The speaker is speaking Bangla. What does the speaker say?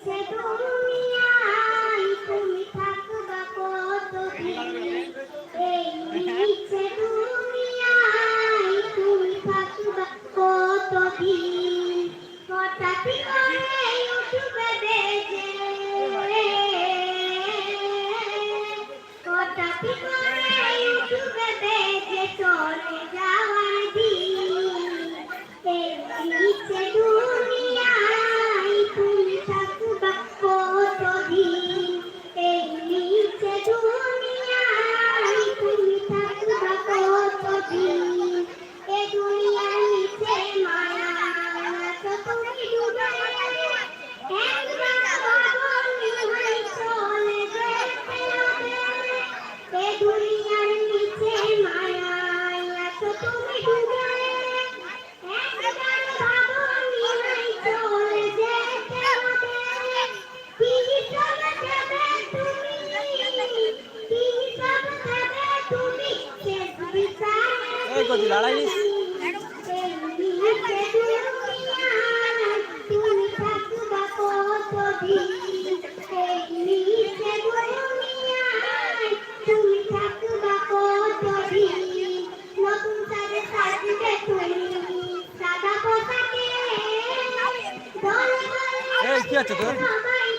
নিচে দুনিয়ায় তুমি থাকবা কতদিন, এই নিচে দুনিয়ায় তুমি থাকবা কতদিন। হঠাৎ করে উঠবে বেজে, হঠাৎ করে উঠবে বেজে চলে যাওয়ার দিন, এই নিচে দুনিয়ায় তুমি থাকবা কতদিন, এই নিচে দুনিয়ায় তুমি থাকবা কতদিন। এই দুনিয়ার নিচে মায়া তো তুমি ডুবে একবার বাবুল হয়ে চলে যেতে হবে। এই দুনিয়ার নিচে মায়া তো তুমি ডুবে একবার বাবুল হয়ে চলে যেতে হবে। কি চলে যাবে তুমি, কি চলে যাবে তুমি, শেষ বিচারে তুমি থাকবা কতদিন, এই নিচে দুনিয়ায় তুমি থাকবা কতদিন। নতুন সাজে সাজবে তুমি সাদা পোশাকে, দলে দলে সবাই